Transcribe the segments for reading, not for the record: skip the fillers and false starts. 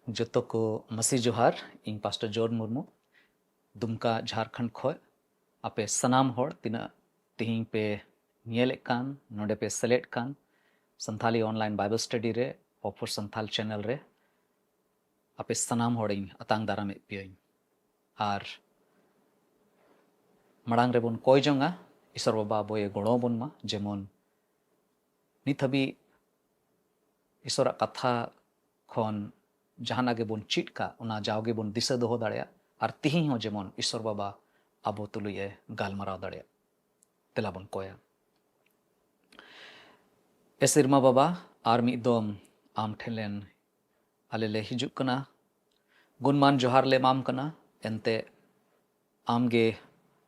जोतो को मसी जोहार इन pastor George Murmu Dumka Jharkhand खोय आपे सनाम होड़ तिना तिहिं पे नियले कान नोडे पे सेलेक्ट कान संथाली ऑनलाइन बाइबल स्टडी रे ऑफर संथाल चैनल रे आपे सनाम होड़िंग अतांग दारा में पियिंग आर मड़ांग रे बोन कोई जोंगा ईश्वर बाबा बोये गोड़ो बोन मा जेमोन नित हबी ईश्वर कथा खन जहाना गे बोन चीट का उना जाओगे बोन दिशा दोहो दाड़िया और तिहिं हो जेमोन ईश्वर बाबा आबो तुलुये गालमाराव दाड़िया तेला बोन कोया एसिरमा बाबा आर मिदोम आम ठेलेन आले ले हिजुक कना गुनमान जोहार ले माम कना एंते आमगे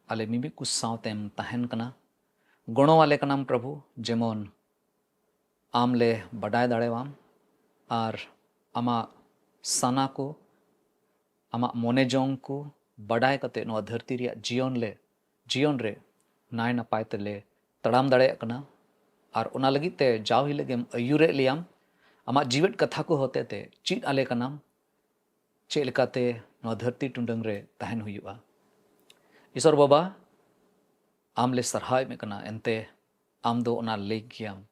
आले मिबी कुछ सावतेम तहन कना गुणों वाले कनाम प्रभु जेमोन आमले बडाय दाड़ेवाम आर आमा साना को आमा मोने जोंग को बडाय कते नो धरती रिया जीवन रे नाय नपाय तेले तड़ाम दाड़े कना और उना लगी ते जाव ही लगे अयुरे लियाम आमा जीवित कथा को होते ते चीट आले कनाम चे लेकाते नो धरती टुंडंग रे तहन हुयुआ ईश्वर बाबा आमले सरहाय में कना एंते आम दो उना ले गियाम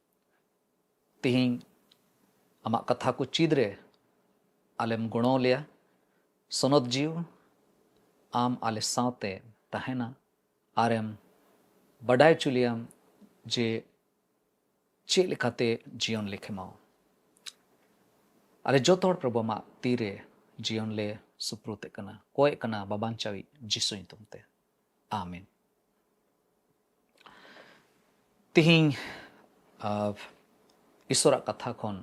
तिहिं आमा कथा को चीद रे आलेम गुणों लिया सोनत जीव आम आले सावते तहना आरेम बडाय चुलियाम जे चे लेकाते जीवन लेखे माओ अरे जो तोड़ प्रभु मा तीरे जीवन ले सुप्रुते कना कोई कना बाबान चावी जिसुई तुमते आमीन तिहिं ईश्वर कथा खन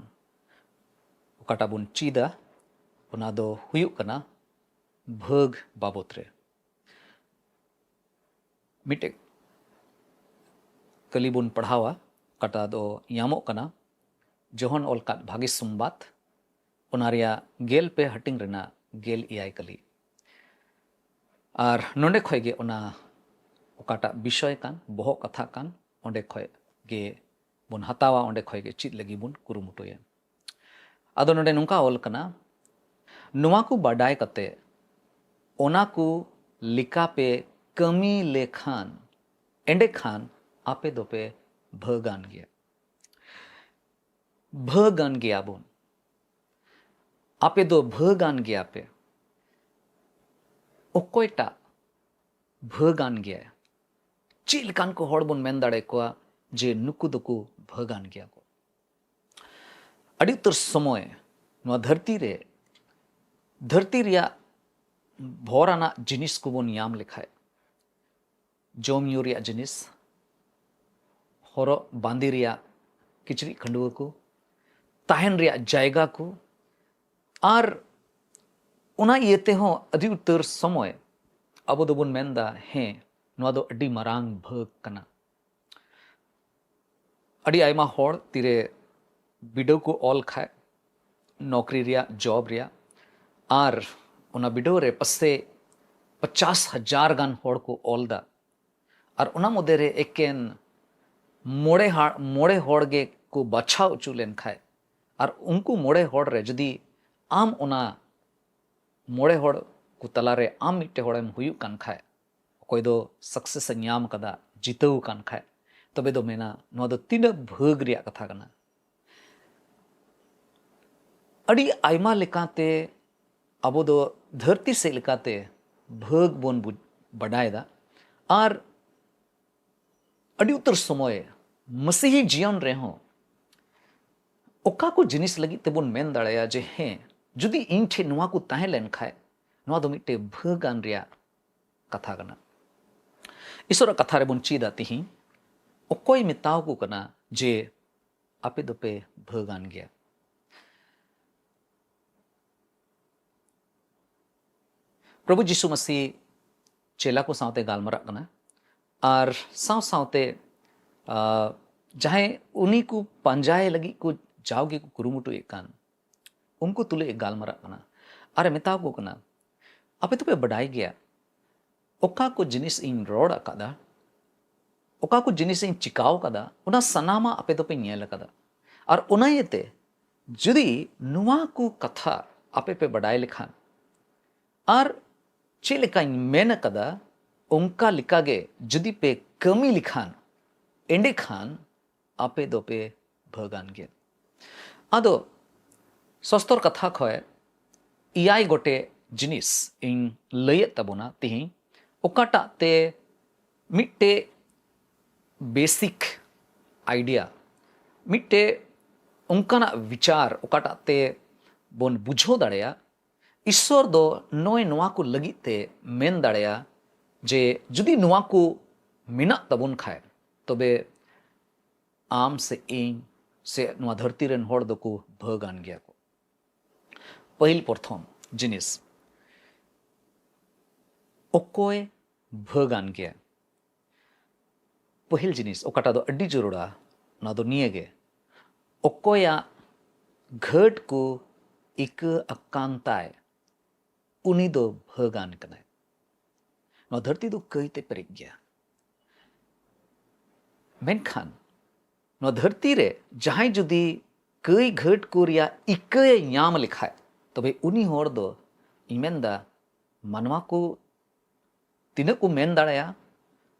उकाटा बुन चीदा उना दो हुयुक कना भाग बाबत रे मिटे कली बुन पढ़ावा कटा दो यामो कना जोहन ओलकात भागी सुम्बात उनारिया गेल पे हटिंग रेना गेल इयाय कली आर नोंडे खोय गे उना उकाटा विषय कान बोहो कथा कान ओंडे खोय गे बुन हतावा ओंडे खोय गे चीत लगी बुन कुरुमुटुया आदो नोंडे नुंका ओल कना नुआ को बडाय कते ओना को लिका पे कमी लेखान एंडे खान आपे दोपे भगान गया बुन आपे दो भगान गया पे ओकोयटा भगान गया चील कान को हड़ बुन मेन दाड़े को जे नुकु दुकु भगान गया को अड़ी उतर समय नुआ धरती रिया भोराना जिनिस को बुन याम लिखाए जोम यू रिया जिनिस होरो बांदी रिया किचरी खंडुआ को ताहन रिया जायगा को आर उना येते हो अधी उतर समय अब दो बुन मेंदा है नुआ दो अडी मरांग भग कना अडी आयमा होड़ तीरे बिडो को ऑल खाए नौकरी रिया जॉब रिया आर उना बिडो रे पसे 50,000 गान होड़ को ऑल दा और उना मुदे रे एकेन मोड़े होड़ गे को बचाव उचू लेन खाए और उनको मोड़े होड़ रे जदी आम उना मोड़े होड़ को तलारे आम मिट्टे होड़े में हुयु कान खाए कोई दो सक्सेस न्याम कदा जितऊ कान खाए तबे दो मेना नो दो तीन भाग रिया कथा कना अड़ी आयमा लेकाते अबो दो धरती से लेकाते भाग बोन बडाय दा और अड़ी उतर समय मसीही जीवन रे हो ओका को जिनिस लगी ते बोन मेन दाड़ाया जे हैं जुदी इन ठे नुआ को ताहे लेन खाए नुआ दो मिट्टे भगान रिया कथा कना ईश्वर कथा रे बोन चीदा तिही ओकोय मिताव को कना जे आपे दोपे भगान गया प्रभु यीशु मसीह चेला को सावते गालमरा कना और साव सावते जहां उन्हीं को पंजाए लगी को जाओगे को कुरुमुटु एकान उनको तुले एक गालमरा कना अरे मिताव को कना आपे तो पे बढ़ाई गया ओका को जिनिस इन रोड अकादा ओका को जिनिस इन चिकाव कदा उना सनामा आपे तो पे न्याल कदा और उना येते जुदी नुआ को कथा आपे पे बडाय लेखान और चे लेकाኝ मेन कदा उनका लिकागे जुदी पे कमी लिखान एंडे खान आपे दो पे भगान गे आदो सस्तर कथा खय इयाय गोटे जिनिस इन लय तबोना तिही ओकाटा ते मिट्टे बेसिक आइडिया मिट्टे उनकाना विचार ओकाटा ते बोन बुझो दाड़ेया ईश्वर दो नोय नोआ को लगी ते मेन दाड़ेया जे जुदी नोआ को मिना तबोन खाए तबे आम से इन से नोआ धरती रेन होड़ दो को भगान गया को पहिल प्रथम जिनिस ओकोय भगान गया पहिल जिनिस ओकाटा दो अड्डी जरूरा ना दो नियगे ओकोया घट को एक अकांताय उनी दो भगान कनाय नोआ धरती दो कईते पेरेक गया मेनखान नोआ धरती रे जहां जुदी कई घट को रिया इकय ᱧᱟᱢ लेखाय तबे उनी होड़ दो इमेंदा मानवा को तिना को मेन दाड़ाया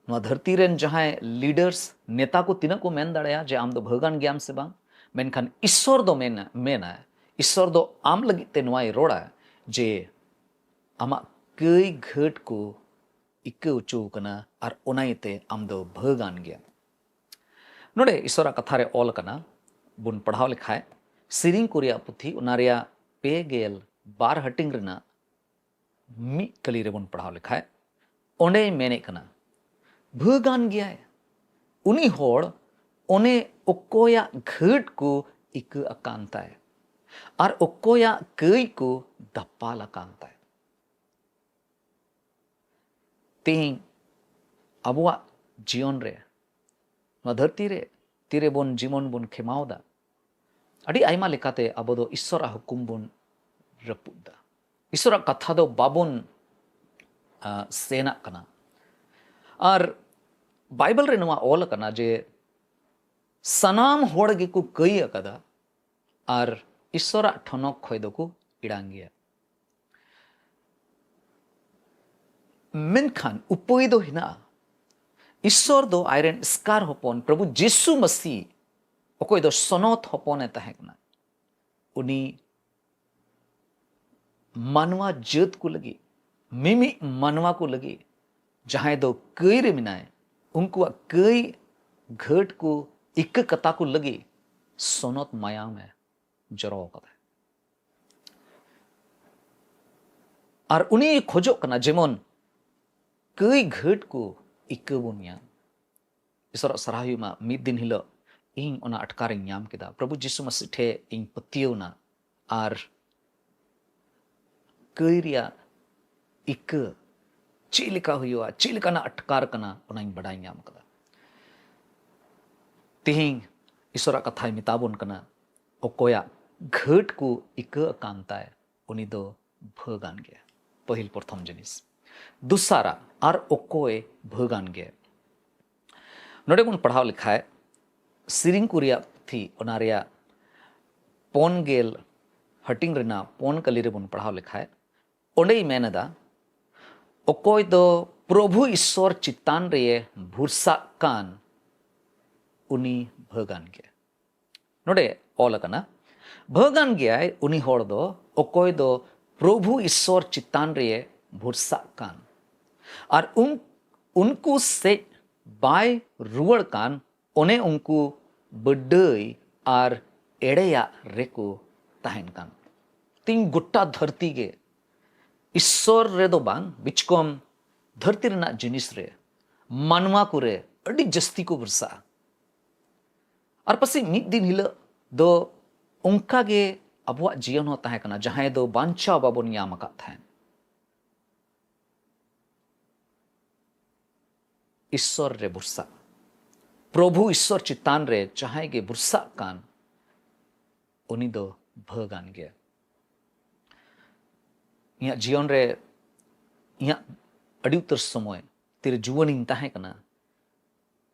नोआ धरती रेन जहां लीडर्स नेता को तिना को मेन दाड़ाया जे आम दो भगान ज्ञान से बांग मेनखान ईश्वर दो मेना ईश्वर दो आम लगी ते नोआय रोड़ा जे आमा कई घट को इक्के उचू कना और ओनाइते आम दो भगान गया नोडे ईश्वरा कथा रे ऑल कना बुन पढ़ाव लेखाय सिरिंग कोरिया पुथी उनारिया पेगेल बार हटिंग रेना मी कली रे बुन पढ़ाव लेखाय ओंडे मेने कना भगान गया उनी होड़ ओने ओकोया घट को इक अकांता है और ओकोया कई को दपाल अकांता है तें अबुआ जीवन रे धरती रे तीरे बोन जीवन बोन खेमावदा अड़ी आयमा लेकाते अबो दो ईश्वरा हुकुम बोन रपुदा ईश्वरा कथा दो बाबोन सेना कना और बाइबल रे नवा ऑल कना जे सनाम होड़ गे को कई अकदा और ईश्वरा ठनक खोय दो को इडांगिया मेनखान उपोय दो हिना ईश्वर दो आयरन स्कार हपन प्रभु जीसु मसीह ओकोय दो सनत हपन तहकना उनी मानवा जत को लगी मिमी मानवा को लगी जहां दो कई रे मिनाए उनको कई घट को इक कता को लगी सनत माया में जरो कदा और उनी खोजो कना जेमन कई घट को इक बोनिया ईश्वर सराहयुमा मिद दिन हिलो इन ओना अटकार ᱧᱟᱢ केदा प्रभु जीसु मसीह ठे इन पतियोना और कईरिया इक चिलिका हुआ चिलिकाना अटकार कना ओना इन बडाय ᱧाम कदा तिहिं ईश्वरा कथाय मिताबोन कना ओकोया घट को इक अकांताय उनी दो भगान गया पहिल प्रथम जिनिस दुसारा और ओकोय भगान गया नोडे बुन पढ़ाव लिखाय सिरिंग कुरिया थी ओनारिया पोन गेल हटिंग रेना पोन कली रे बुन पढ़ाव लिखाय ओंडे मेनदा ओकोय दो प्रभु ईश्वर चितान रे भुरसा कान उनी भगान गया नोडे ऑल कना भगान गया उनी होड़ दो ओकोय दो प्रभु ईश्वर चितान रे भुरसा कान और उनको से बाय रुवड़ कान ओने उनको बडई और एड़ेया रेको तहन कान तीन गुट्टा धरती गे ईश्वर रे दो बांग बिचकोम धरती रेना जिनिस रे मानवा को रे अड़ी जस्ती को भरसा और पसी मिद दिन हिल दो उनका गे अबुआ जीवन हो तहन कना जहां दो बांचा बाबोन ᱧᱟᱢ अकात तहन ईश्वर रे बुरसा प्रभु ईश्वर चितान रे चाहे गे बुरसा कान उनी दो भगान गया इया जीवन रे इया अड़ी उतर समय तेरे जुवन इन ताहे कना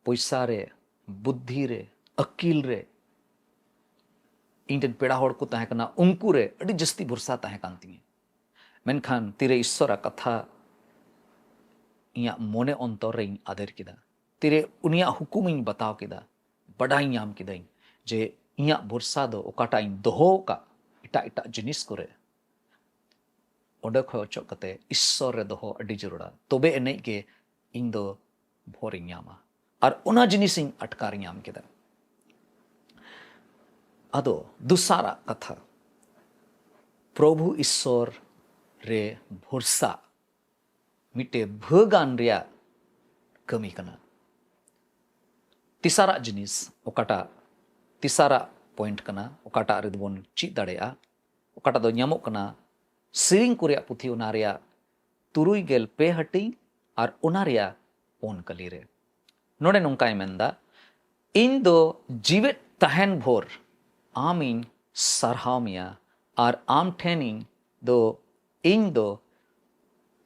पैसा रे बुद्धि रे अकील रे ᱤᱧ ᱴᱷᱮᱱ ᱯᱮᱲᱟ ᱦᱚᱲ ᱠᱚ ᱛᱟᱦᱮᱸ ᱠᱟᱱᱟ, ᱩᱱᱠᱩ ᱨᱮ ᱟᱹᱰᱤ ᱡᱟᱹᱥᱛᱤ ᱵᱷᱚᱨᱥᱟ ᱛᱟᱦᱮᱸ ᱠᱟᱱ ᱛᱤᱧᱟᱹ। ᱢᱮᱱᱠᱷᱟन ᱛᱤᱨᱮ ᱤᱥᱥᱚᱨᱟᱜ ᱠᱟᱛᱷᱟ ᱤᱧᱟᱹᱜ ᱢᱚᱱᱮ ᱚᱱᱛᱚᱨ ᱨᱮᱧ ᱟᱫᱮᱨ ᱠᱮᱫᱟ, ᱛᱤᱨᱮ ᱩᱱᱤᱭᱟᱜ ᱦᱩᱠᱩᱢᱤᱧ ᱵᱟᱛᱟᱣ ᱠᱮᱫᱟ, ᱵᱟᱰᱟᱭ ᱧᱟᱢ ᱠᱮᱫᱟᱹᱧ ᱡᱮ ᱤᱧᱟᱹᱜ ᱵᱷᱚᱨᱥᱟ ᱫᱚ ᱚᱠᱟᱴᱟᱜ ᱤᱧ ᱫᱚᱦᱚ ᱟᱠᱟᱫ ᱮᱴᱟᱜ ᱮᱴᱟᱜ ᱡᱤᱱᱤᱥ ᱠᱚᱨᱮ, ᱚᱸᱰᱮ ᱠᱷᱚᱡ ᱚᱪᱚᱜ ᱠᱟᱛᱮ ᱤᱥᱥᱚᱨ ᱨᱮ ᱫᱚᱦᱚ ᱟᱹᱰᱤ ᱡᱟᱹᱨᱩᱲᱟ। ᱛᱚᱵᱮ ᱮᱱᱮᱡ ᱜᱮ ᱤᱧ ᱫᱚ ᱵᱷᱚᱨᱤᱧ ᱧᱟᱢᱟ ᱟᱨ ᱚᱱᱟ ᱡᱤᱱᱤᱥᱤᱧ ᱟᱴᱠᱟᱨ ᱧᱟᱢ ᱠᱮᱫᱟ। ᱟᱫᱚ ᱫᱚᱥᱟᱨᱟᱜ ᱠᱟᱛᱷᱟ, ᱯᱨᱚᱵᱷᱩ ᱤᱥᱥᱚᱨ ᱨᱮ ᱵᱷᱚᱨᱥᱟ ᱢᱤᱫᱴᱮᱡ ᱵᱷᱟᱹᱜᱟᱱ ᱨᱮᱭᱟᱜ ᱠᱟᱹᱢᱤ ᱠᱟᱱᱟ। ᱛᱤᱥᱟᱨᱟᱜ ᱡᱤᱱᱤᱥ ᱚᱠᱟᱴᱟᱜ ᱛᱤᱥᱟᱨᱟᱜ ᱯᱚᱭᱮᱱᱴ ᱠᱟᱱᱟ, ᱚᱠᱟᱴᱟᱜ ᱨᱮᱫᱚ ᱵᱚᱱ ᱪᱮᱫ ᱫᱟᱲᱮᱭᱟᱜᱼᱟ, ᱚᱠᱟᱴᱟᱜ ᱫᱚ ᱧᱟᱢᱚᱜ ᱠᱟᱱᱟ ᱥᱮᱨᱮᱧ ᱠᱚ ᱨᱮᱭᱟᱜ ᱯᱩᱛᱷᱤ, ᱚᱱᱟ ᱨᱮᱭᱟᱜ ತುರುಯ್ಗೆಲ್ ಪೆ ᱦᱟᱹᱴᱤᱧ ᱟᱨ ᱚᱱᱟ ᱨᱮᱭᱟᱜ 4 ᱠᱟᱹᱞᱤ ᱨᱮ। ᱱᱚᱰᱮ ᱱᱚᱝᱠᱟᱭ ᱢᱮᱱᱫᱟ, ᱤᱧ ᱫᱚ ᱡᱤᱣᱮᱫ ᱛᱟᱦᱮᱱ ᱵᱷᱳᱨ ᱟᱢᱤᱧ ᱥᱟᱨᱦᱟᱣ ᱢᱮᱭᱟ ᱟᱨ ᱟᱢ ᱴᱷᱮᱱᱤᱧ ᱫᱚ ᱤᱧ ᱫᱚ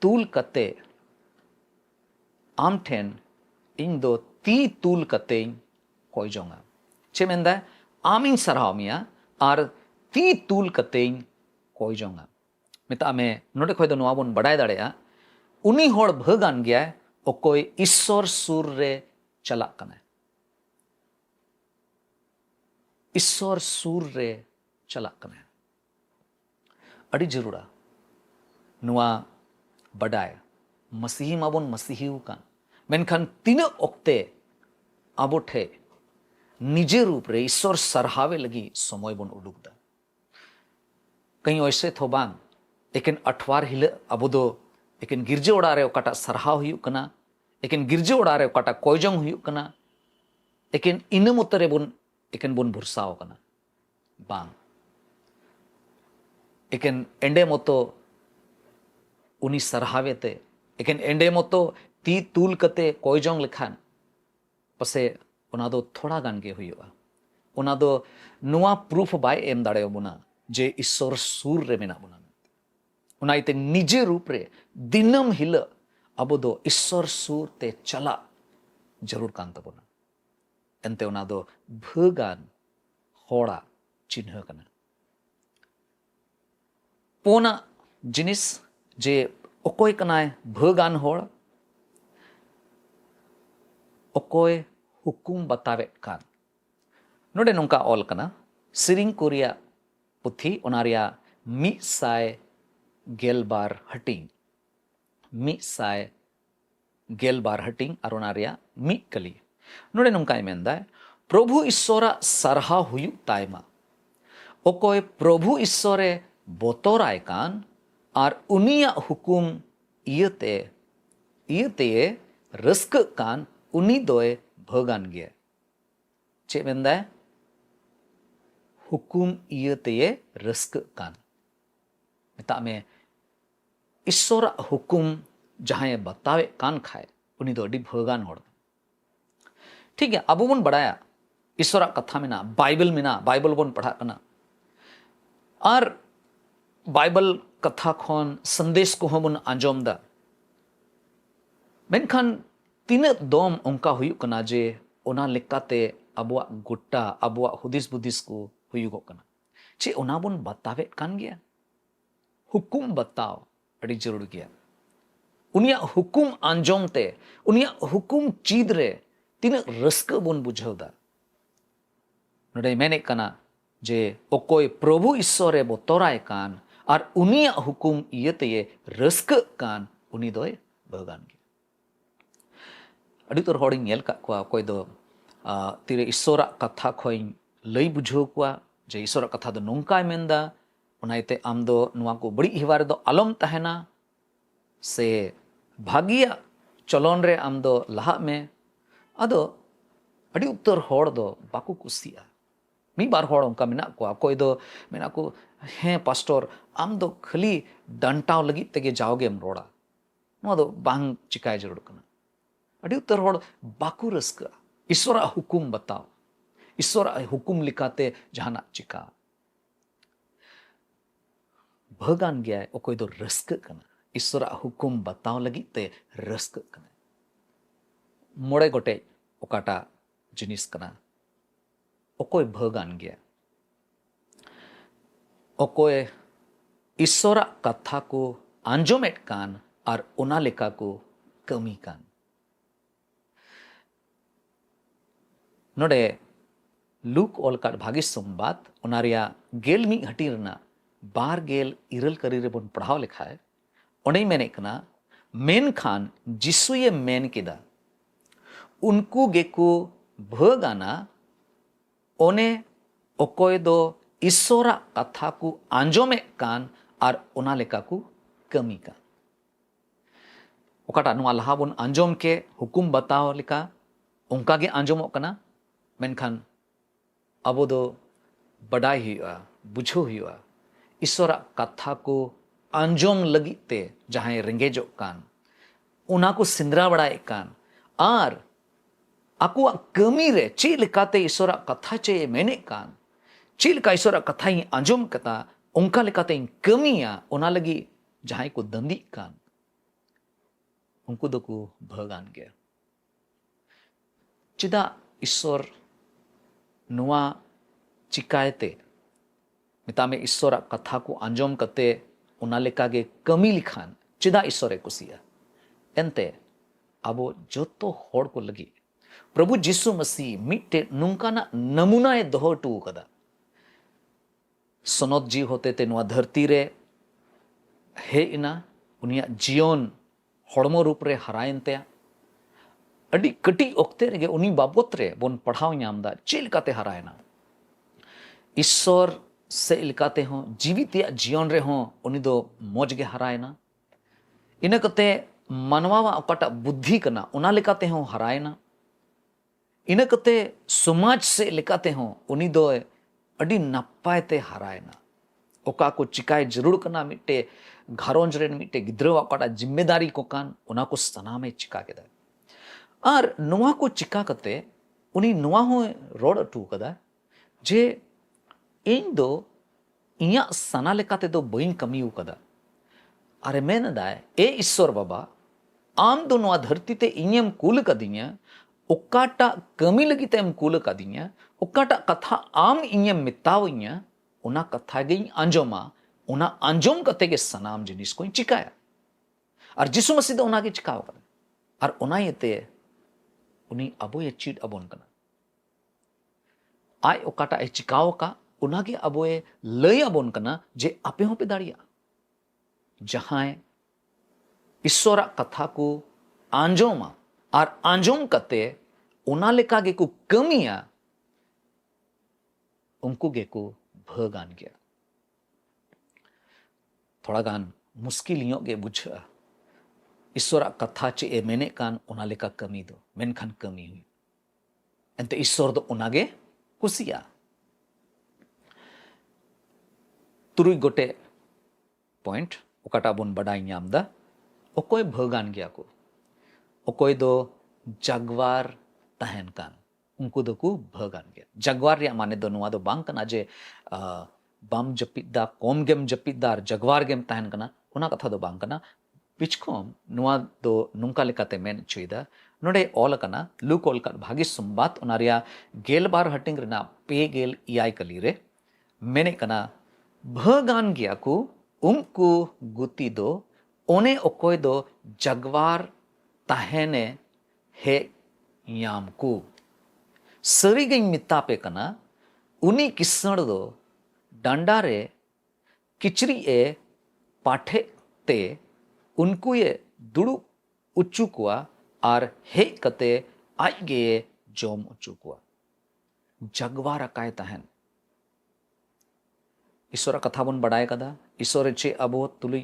ᱛᱩᱞ ᱠᱟᱛᱮ ᱟᱢ ᱴᱷᱮᱱ ᱤᱧ ᱫᱚ ᱛᱤ ᱛᱩᱞ ᱠᱟᱛᱮᱧ ᱠᱚᱭ ᱡᱚᱝᱟ। ᱪᱮᱫ ᱢᱮᱱᱫᱟ? ᱟᱢᱤᱧ ᱥᱟᱨᱦᱟᱣ ᱢᱮᱭᱟ ᱟᱨ ᱛᱤ ᱛᱩᱞ ᱠᱟᱛᱮᱧ ᱠᱚᱭ ᱡᱚᱝᱟ। ᱢᱮᱛᱟᱜ ᱢᱮ, ᱱᱚᱰᱮ ᱠᱷᱚᱡ ᱫᱚ ᱱᱚᱣᱟ ᱵᱚᱱ ᱵᱟᱰᱟᱭ ᱫᱟᱲᱮᱭᱟᱜᱼᱟ, ᱩᱱᱤ ᱦᱚᱲ ᱵᱷᱟᱹᱜᱟᱱ ᱜᱮᱭᱟᱭ ᱚᱠᱚᱭ ᱤᱥᱥᱚᱨ ᱥᱩᱨ ᱨᱮ ᱪᱟᱞᱟᱜ ᱠᱟᱱᱟᱭ। ᱤᱥᱥᱚᱨ ᱥᱩᱨ ᱨᱮ ᱪᱟᱞᱟᱜ ᱠᱟᱱᱟᱭ। ᱟᱹᱰᱤ ᱡᱟᱹᱨᱩᱲᱟ ᱱᱚᱣᱟ ᱵᱟᱰᱟᱭ। ᱢasihi ᱢᱟᱵᱚᱱ ᱢasihiᱣ ᱠᱟᱱ, ᱢᱮᱱᱠᱷᱟन ᱛᱤᱱᱟᱹᱜ ᱚᱠᱛᱮ ᱟᱵᱚ ᱴᱷᱮᱡ निजे रूप रे ईश्वर सरहावे लगी समय बन उडुकदा। कहीं ऐसे थो बांग एकेन अठवार हिले अबो दो एकेन गिरजे ओड़ा रे ओकाटा सरहाव हुयुग कना, एकेन गिरजे ओड़ा रे ओकाटा कोयजोंग हुयुग कना, एकेन इना मतरे बन एकेन बन भरसाव कना बांग। एकेन एंडे मतो उनी सरहावेते, एकेन एंडे मतो ती तुल कते कोयजोंग लेखान पसे ᱚᱱᱟ ᱫᱚ ᱛᱷᱚᱲᱟ ᱜᱟᱱ ᱜᱮ ᱦᱩᱭᱩᱜᱼᱟ। ᱚᱱᱟ ᱫᱚ ᱱᱚᱣᱟ ᱯᱨᱩᱯᱷ ᱵᱟᱭ ᱮᱢ ᱫᱟᱲᱮᱭᱟᱵᱚᱱᱟ ᱡᱮ ᱤᱥᱥᱚᱨ ᱥᱩᱨ ᱨᱮ ᱢᱮᱱᱟᱜ ᱵᱚᱱᱟ। ᱚᱱᱟ ᱤᱭᱟᱹᱛᱮ ᱱᱤᱡᱮ ᱨᱩᱯ ᱨᱮ ᱫᱤᱱᱟᱹᱢ ᱦᱤᱞᱳᱜ ᱟᱵᱚ ᱫᱚ ᱤᱥᱥᱚᱨ ᱥᱩᱨ ᱛᱮ ᱪᱟᱞᱟᱜ ᱡᱟᱹᱨᱩᱲ ᱠᱟᱱ ᱛᱟᱵᱚᱱᱟ। ᱮᱱᱛᱮ ᱚᱱᱟ ᱫᱚ ᱵᱷᱟᱹᱜᱟᱱ ᱦᱚᱲᱟᱜ ᱪᱤᱱᱦᱟᱹ ᱠᱟᱱᱟ। ᱯᱳᱱᱟᱜ ᱡᱤᱱᱤᱥ ᱡᱮ ᱚᱠᱚᱭ ᱠᱟᱱᱟᱭ ᱵᱷᱟᱹᱜᱟᱱ ᱦᱚᱲ, ᱚᱠᱚᱭ हुकुम बतावेत कान। नोडे नोंका ऑल कना, सिरिंग कोरिया पुथी ओना रिया 112 हटिंग, 112 हटिंग और ओना रिया 1 कली। नोडे नोंकाय मेंदा, प्रभु ईश्वरा सरहा हुयुग तायमा, ओकोय प्रभु ईश्वरे बोतोराय कान और उनिया हुकुम इयते इयते रस्क कान, उनी दोय भगान गया। चे मेंदा हुकुम इयते रस्क कान। मेता में ईश्वर हुकुम जहां बतावे कान खाए उनी दो अडी भगान होड़। ठीक है, अब बन बड़ाया ईश्वर कथा में ना बाइबल में ना बाइबल बन पढ़ा कना और बाइबल कथा खन संदेश को हम आंजोम दा। मेनखान तीना दम उनका हुयुग कना जे ओना लेकाते अबुआ गोटा अबुआ हुदिस बुदिस को हुयुगो कना। चे ओना बन बतावे कान गया, हुकुम बताओ अड़ी जरूर गया। उनिया हुकुम आंजोम ते उनिया हुकुम चीद रे तीना रस्क बन बुझावदा। नडे मेने कना जे ओकोय प्रभु ईश्वरे बोतोराय कान और उनिया हुकुम इयते रस्क कान, उनी दोय भगान गया। अड़ी तोर होड़िंग नेल का कोआ कोई दो तीरे ईश्वर कथा खोइन लई बुझाव कोआ जे ईश्वर कथा दो नोंकाय मेंदा, ओनाइते आम दो नुआ को बड़ी हिवार दो आलम तहना से भागिया चलन रे आम दो लहा में। अदो अड़ी उत्तर होड़ दो बाकू कुसिया। मी बार होड़ उनका मेना कोआ, कोई दो मेना को हैं पास्टर आम दो खाली डंटाव लगी तेगे जाओगे हम रोड़ा, नुआ दो बांग चिकाय जरूर कना। अड़ी उत्तर होड़ बाकू रस्का ईश्वर हुकुम बताओ, ईश्वर हुकुम लिखाते जहाना चिका भगान गया ओकोय दो रस्क कना। ईश्वर हुकुम बताओ लगी ते रस्क कना। मोड़े गोटे ओकाटा जिनिस कना ओकोय भगान गया। ᱚᱠᱚᱭ ᱤᱥᱥᱚᱨᱟᱜ ᱠᱟᱛᱷᱟ ᱠᱚ ᱟᱸᱡᱚᱢᱮᱫ ᱠᱟᱱ ᱟᱨ ᱚᱱᱟ ᱞᱮᱠᱟ ᱠᱚ ᱠᱟᱹᱢᱤ ᱠᱟᱱ। ᱱᱚᱰᱮ लूक ओलकाट भागी संबाद ओनारिया गेल मी हटी रना बार गेल इरल करी रे बन पढ़ाव लिखाए ओने मेने कना मेन खान जिसुये मेन किदा उनको गेको भगाना ओने ओकोय दो ईश्वरा कथा को आंजोमे कान आर ओना लेका को कमी का ओकाटा नुआ लहा बन आंजोम के हुकुम बताओ लिका उनका गे आंजोमो कना मेनखान अब दो बड़ाई हुआ बुझो हुआ ईश्वरा कथा को आंजोम लगिते जहां रेंगेजो कान उना को सिंद्रा बड़ाए कान आर आको कमी रे ची लिकाते ईश्वरा कथा चे मेने कान ची लिका ईश्वरा कथा ही आंजोम कता उनका लिकाते कमिया उना लगी जहां को दंदी कान उनको दो को भगान गया चिदा ईश्वर नुआ चिकायते मितामे ईश्वर कथा को आंजोम कते उना लेका गे कमी लिखान चिदा ईश्वरे कुसिया एंते अबो जोतो होड़ को लगी प्रभु जिसु मसीह मिट्टे नुंकाना नमूनाए दोहो टू कदा सनोत जी होते ते नुआ धरती रे हे इना उनिया जीवन होड़मो रूप रे हरायनते अड़ी कटी ओक्ते रे उनी बाबत रे बोन पढ़ाव नामदा चे लिकाते हरायना ईश्वर से लिकाते हो जीवित या जीवन रे हो उनी दो मौज गे हरायना इन कते मानवा अकाटा बुद्धि कना उना लिकाते हो हरायना इन कते समाज से लिकाते हो उनी दो अड़ी नपायते हरायना ओका को चिकाय जरूर कना मिट्टे घरोंज रे मिट्टे गिद्रो अकाटा जिम्मेदारी को कान उना को सनामे चिका केदा और नुआ को चिका कते उनी नुआ हो रोड अटू कदा जे इन दो इया सना लेकाते दो बइन कमी कदा अरे मेन दाय ए ईश्वर बाबा आम दो नुआ धरती ते इयम कूल कदिया ओकाटा कमी लगी तेम कूल कदिया ओकाटा कथा आम इयम मिताविया उना कथा गे आंजोमा उना आंजोम कते के सनाम जिनिस को चिकाया और जिसु मसीह दो उना के चिकाव कदा और उना येते उनी अबो ये चीट अबोन कना आय ओकाटा ए चिकाव का उनागे अबो ए लय अबोन कना जे आपे हो पे दाड़िया जहां ईश्वरा कथा को आंजोमा और आंजोम कते उना लेका गे को कमिया उनको गे को भगान गया थोड़ा गान मुश्किल यो गे बुझा ईश्वर कथा चे ए मेने कान उना लेका कमी दो मेनखान कमी हुई एंते ईश्वर दो उनागे कुसिया तुरुई गोटे पॉइंट ओकाटा बोन बडाई नामदा ओकोय भगान गया को ओकोय दो जगवार तहन कान उनको दो को भगान गया जगवार रे माने दो नुआ दो बांग कना जे बाम जपिदा कोम गेम जपिदार जगवार गेम तहन कना उना कथा दो बांग कना पिचकोम नुआ दो नुंका लेकाते मेन चुइदा नोडे ऑल कना लूक ऑल का भागी संबात उनारिया गेल बार हटिंग रेना पे गेल इयाय कली रे मेने कना भगान गया को उनको गुती दो ओने ओकोय दो जगवार ताहेने हे याम को सरी गई मिता पे कना उनी किसण दो डांडा रे किचरी ए पाठे ते उनको ये दुड़ू उच्चू कुआ और हे कते आगे जोम उच्चू कुआ जगवार काय तहन ईश्वर कथा बन बड़ाय कदा ईश्वर चे अबो तुली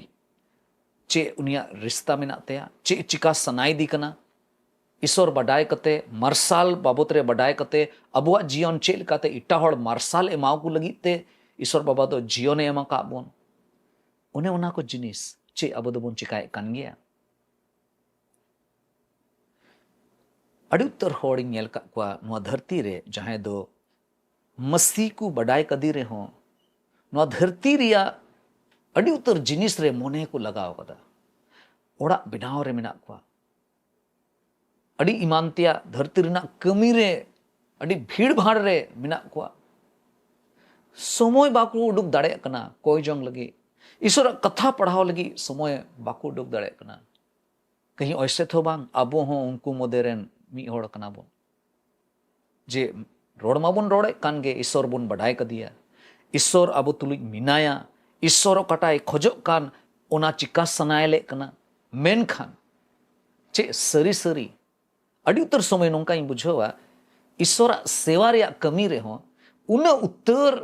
चे उनिया रिश्ता मेना तेया चे चिका सनाई दी कना ईश्वर बडाय कते मार्शाल बाबत रे बडाय कते अबुआ जीवन चे लकाते इटा हड़ मार्शाल एमाव को लगी ते ईश्वर बाबा तो जीवन एमा का बोन उन्हें उना को जिनिस चे अब दो बोन चिकाय कान गया अड़ी उत्तर होड़िंग नेल का कुआ नुआ धरती रे जहां दो मसीह को बडाय कदी रे हो नुआ धरती रिया अड़ी उत्तर जिनिस रे मोने को लगाव कदा ओड़ा बिनाव रे मेना कुआ अड़ी ईमानतिया धरती रिना कमी रे अड़ी भीड़ भाड़ रे मेना कुआ समय बाको उडुक दाड़े कना कोई जोंग लगी ईश्वर कथा पढ़ाओ लगी समय बाको उडुक दाड़े कना कहीं ऐसे तो बांग अबो हो उनको मोदेरेन मी होड़ कना बो जे रोड माबुन रोड़े कान गे ईश्वर बुन बढ़ाई कदिया ईश्वर अबो तुलुज मिनाया ईश्वर कटाई खोजो कान ओना चिका सनायले कना मेन खान चे सरी सरी अड़ी उत्तर समय नोंका इन बुझावा ईश्वर सेवा रे कमी रे हो उन उत्तर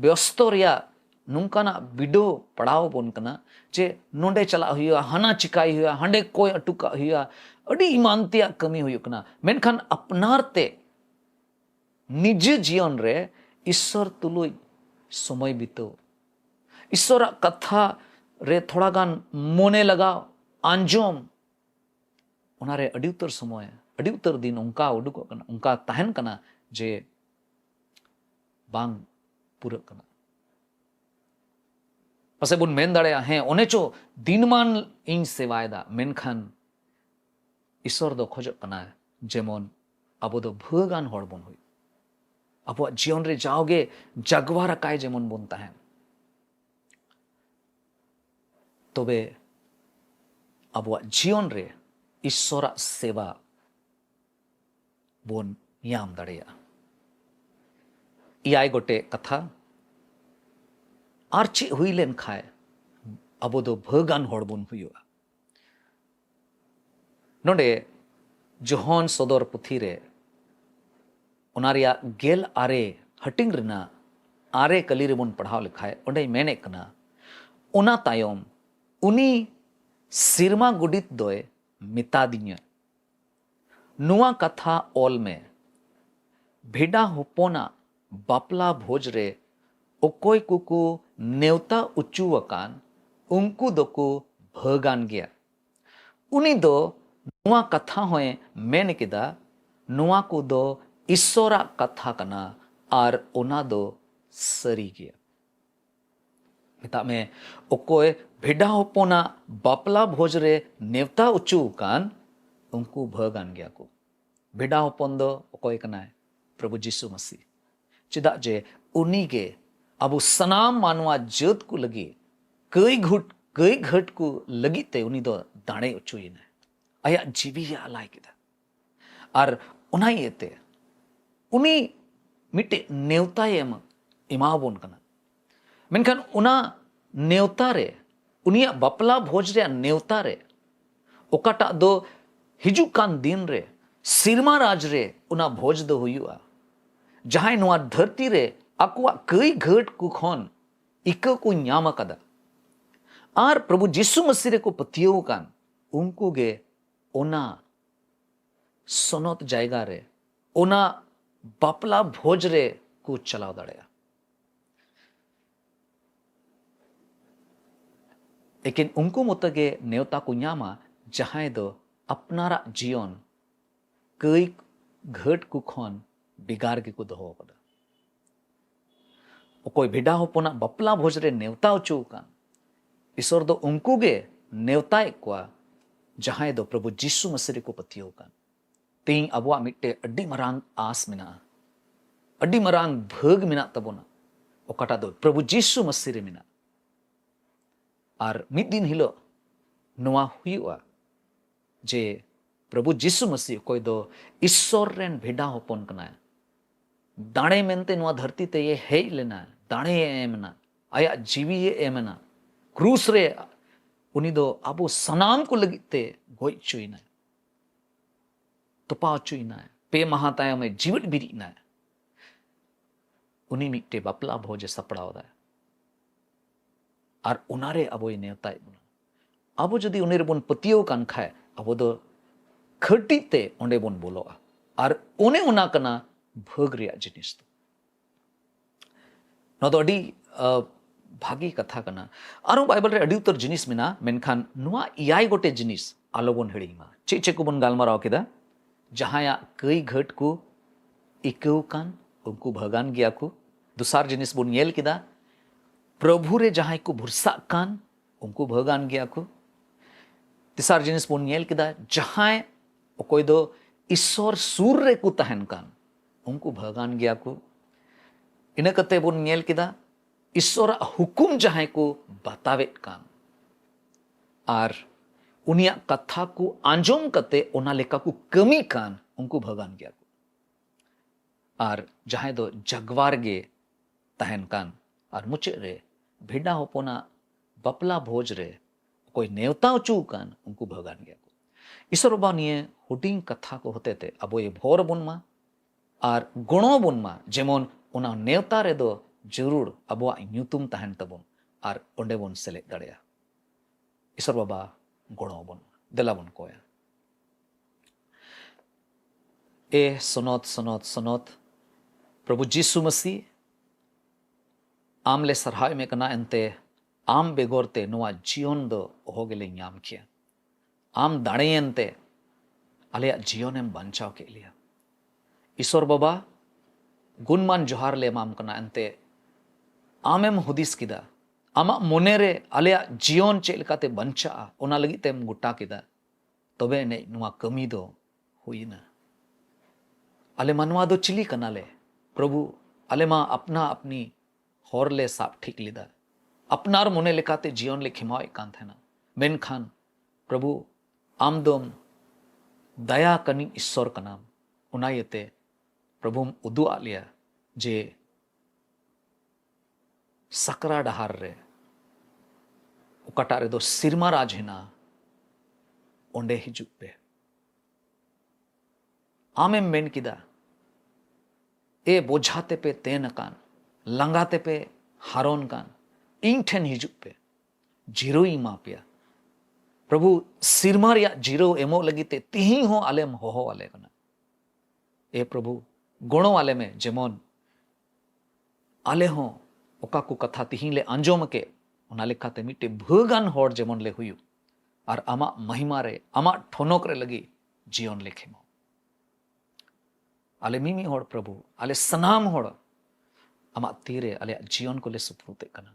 व्यस्त रे नोंकाना बिडो पढ़ाओ बोन कना जे नोंडे चला हुआ हना चिकाई हुआ हांडे कोई अटुका हुआ अड़ी ईमानतिया कमी हुई कना मेनखान अपनारते निज जीवन रे ईश्वर तुलुज समय बितो ईश्वर कथा रे थोड़ा गान मोने लगाओ आंजोम उनारे अड़ी उत्तर समय अड़ी उत्तर दिन उनका उडुको कना उनका तहन कना जे बांग पूरा कना पसे बुन मेन दाड़े हैं ओने चो दिनमान इन सेवायदा मेनखान ईश्वर दो खोजो कना जेमन अबो दो भगान हड़ बन हुई अब जीवन रे जाओगे जगवार काय जेमन बन तहन तबे अब जीवन रे ईश्वर सेवा बोन याम दाड़ेया इयाय गोटे कथा आर चे हुई लेन खाए अब दो भगान हड़ बन हुआ नोडे जोहन सदर पुथी रे उनारिया गेल आरे हटिंग रिना आरे कली रेबन पढ़ाव लिखाए ओंडे मेने कना ओना तायम उनी सिरमा गुडित दोय मिता दिन्या नुआ कथा ओल में भेडा होपोना बापला भोज रे ओकोय कुकु नेवता उच्चुवकान उनको दोको भगान गया उनी दो नुआ कथा होए मेन किदा नुआ को दो ईश्वरा कथा कना आर ओना दो सरी गया मिता में ओकोय भेडा होपोना बापला भोज रे नेवता उच्चुवकान उनको भगान गया को भेडा होपोन दो ओकोय कना प्रभु जीसु मसीह चिदा जे उनी गे अब सनाम मानवा जत को लगी कई घट को लगी ते उनी दो दाणे उचुइन आया जीवी आलाय किदा और उना येते उनी मिटे नेवता एम इमाबोन कना मेनखान उना नेवता रे उनिया बापला भोज रे नेवता रे ओकाटा दो हिजू कान दिन रे सिरमा राज रे उना भोज दो हुआ जहां नुआ धरती रे अकुआ कई घट को खन इक को न्याम कदा आर प्रभु जीसु मसीह रे को पतियो कान उनको गे ओना सोनत जायगा रे ओना बापला भोज रे को चलाव दाड़ेया लेकिन उनको मतगे नेवता को न्यामा जहां दो अपनारा जीवन कई घट को खन बिगार के को दहो कदा कोई भेडा होपोना बपला भोज रे नेवता उचू कान ईश्वर दो उनको गे नेवता एक्वा जहां दो प्रभु जीसु मसीह को पतियो कान तेई अबवा मिट्टे अड्डी मरांग आस मिना अड्डी मरांग भग मिना तबोना ओकाटा दो प्रभु जीसु मसीह रे मिना आर मिद दिन हिलो नोआ हुआ जे प्रभु जीसु मसीह कोई दो ईश्वर रेन भेडा होपोन कना दाणे मेनते नुआ धरती ते ये हेज लेना दाणे एमना आया जीवी ये एमना क्रूस रे उनी दो अबो सनाम को लगिते गोई चुईना तोपा चुईना पे महाताया में जीवित बिरीना उनी मिट्टे बापला भोज सपड़ाव दा आर उनारे अबो ये नेवताय बुना अबो जदि उनेरे बोन पतियो कान खाए अबो दो खटी ते ओंडे बोन बोलोआ आर ओने उना कना भोग रिया जिनिस नो दो अडी भागी कथा कना आरो बाइबल रे अडी उतर जिनिस मिना मेनखान नुआ इयाय गोटे जिनिस आलो बोन हेड़ीमा चे को बोन गालमाराव केदा जहाया कई घट को इकऊ कान उनको भगान गया को दुसार जिनिस बोन येल केदा प्रभु रे जहां को भरसा कान उनको भगान गया को तिसार जिनिस बोन येल केदा जहां ओकोय दो ईश्वर सूर रे को तहन कान उनको भगान गया को ina kate bon nyel kida ईश्वरा हुकुम जहां को बतावेत कान और उनिया कथा को आंजोम कते ओना लेका को कमी कान उनको भगवान गया को और जहां दो जगवार गे तहन कान और मुचे रे भिडा होपोना बपला भोज रे कोई नेवता चू कान उनको भगवान गया को ईश्वर बाबा निये हुडिंग कथा को होते थे अब ये भोर बुनमा और गुणो बुनमा जेमन ओना नेवता रे दो जरूर अबवा ᱧᱩᱛᱩᱢ तहन तबन और ओंडे बन सेलेद दाड़ेया ईश्वर बाबा गणो बन देला बन कोया ए सनत सनत सनत प्रभु जीसु मसीह आमले सरहाय में कना एनते आम बेगोरते नोआ जीवन दो होगेले ᱧᱟᱢ किया आम दाड़ेयनते आलेया जीवनेम बांचाव के लिया ईश्वर बाबा गुणमान जोहार ले माम कना एनते आमेम हुदिस किदा आमा मोनेरे आलेया जीवन चेक लेकाते बंचा ओना लगी तेम गुटा किदा तबे ने नुआ कमी दो हुईना आले मनवा दो चिली कनाले प्रभु आले मा अपना अपनी होर ले साप ठीक लिदा अपनार मोने लेकाते जीवन ले खिमावे कान थेना मेनखान प्रभु आमदम दया कनी ईश्वर कनाम ओना येते प्रभुम उदु आलिया जे सकरा डहार रे उकाटा रे दो सिरमा राज हेना ओंडे हिजुक पे आमें मेन किदा ए बोझाते पे तेन कान लंगाते पे हारोन कान इन ठेन हिजुक पे जीरो ही मापिया प्रभु सिरमा रिया जीरो एमो लगीते तिही हो आलेम हो वाले कना ए प्रभु गुणों वाले में जेमोन आले हो ओका को कथा तिही ले अंजोम के ओना लेखाते मिटे भगान होर जेमन ले हुयु और आमा महिमा रे आमा ठोनोक रे लगी जीवन ले खेमो आले मिमी होर प्रभु आले सनाम होर आमा तीरे आले जीवन को ले सुप्रुते कना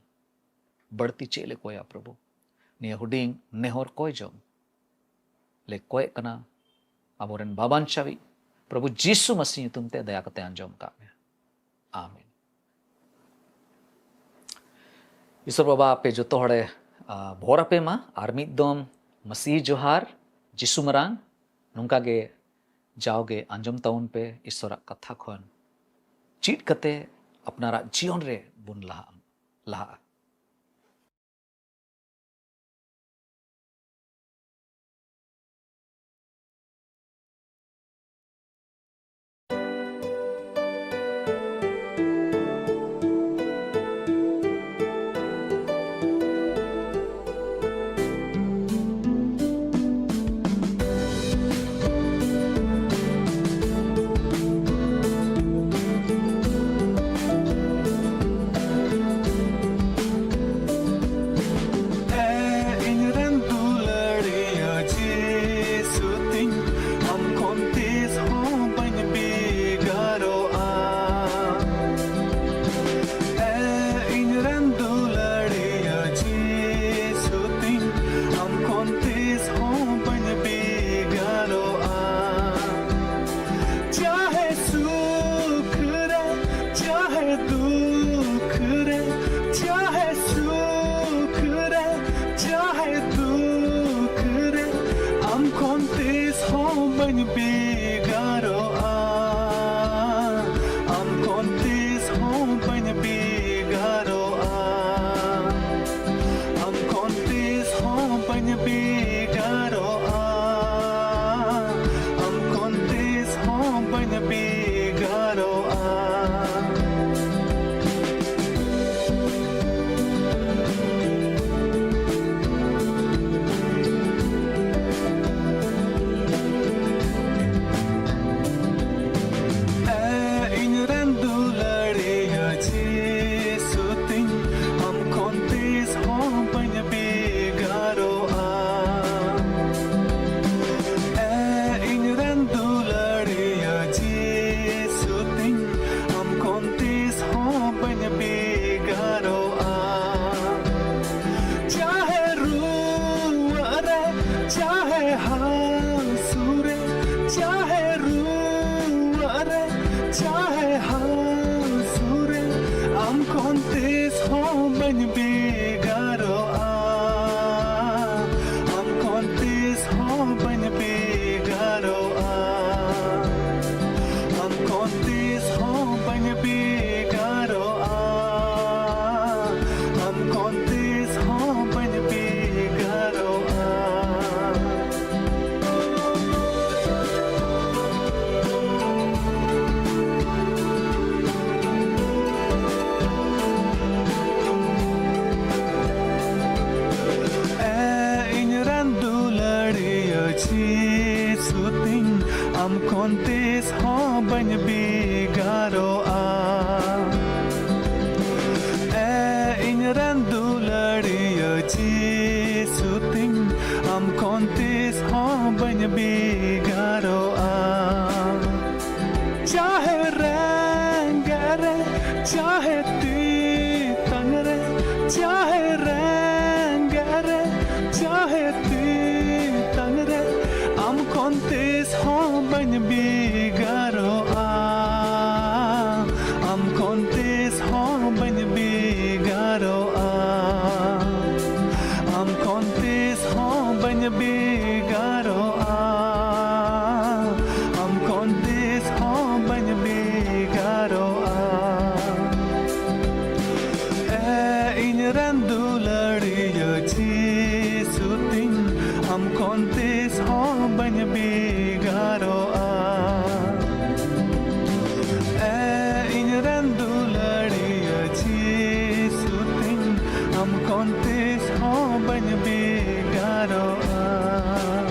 बढ़ती चेले कोया प्रभु ने हुडिंग नेहोर कोय जोम ले कोय कना आबोरेन बाबान चावी प्रभु जीसु मसीह तुमते दया कते अंजोम का में आमीन ईश्वर बाबा पे जो हड़े भोर पे मा और मिदम मसीह जोहार जीसु मरांग नोंका गे जाओगे अंजम ताउन पे ईश्वर कथा खन चीट कते अपनारा जीवन रे बुन लहा bany bigaro a in randu ladiyo chi suting am kontis ho bany bigaro a चाहे रंगरे चाहे तीतंगरे चाहे रंगरे चाहे तीतंगरे am kontis ho bany bigaro a am kontis ho bany bigaro a am kontis ho bany bigaro a am kontis ho bany bigaro a in randu ladiyo chi suting am kontis ho bany bigaro a in randu ladiyo chi suting am kontis ho bany bigaro a